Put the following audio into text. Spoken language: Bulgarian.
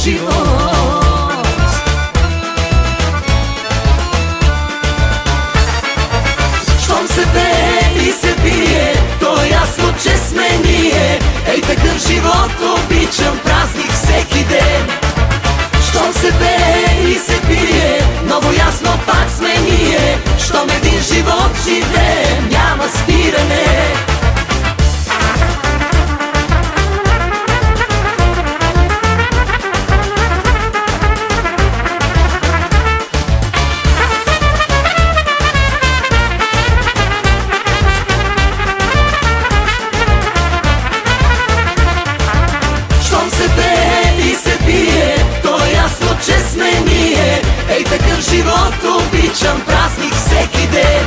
живот. Щом се пее и се пие, то е ясно, че сме ние. Ей, такъв живот обичам, празник всеки ден. Щом се пее и се пие, много ясно пак сме ние. Щом един живот живеем, няма спиране. Щом се пее и се пие, то е ясно, че сме ние. Ей, такъв живот обичам, празник всеки ден.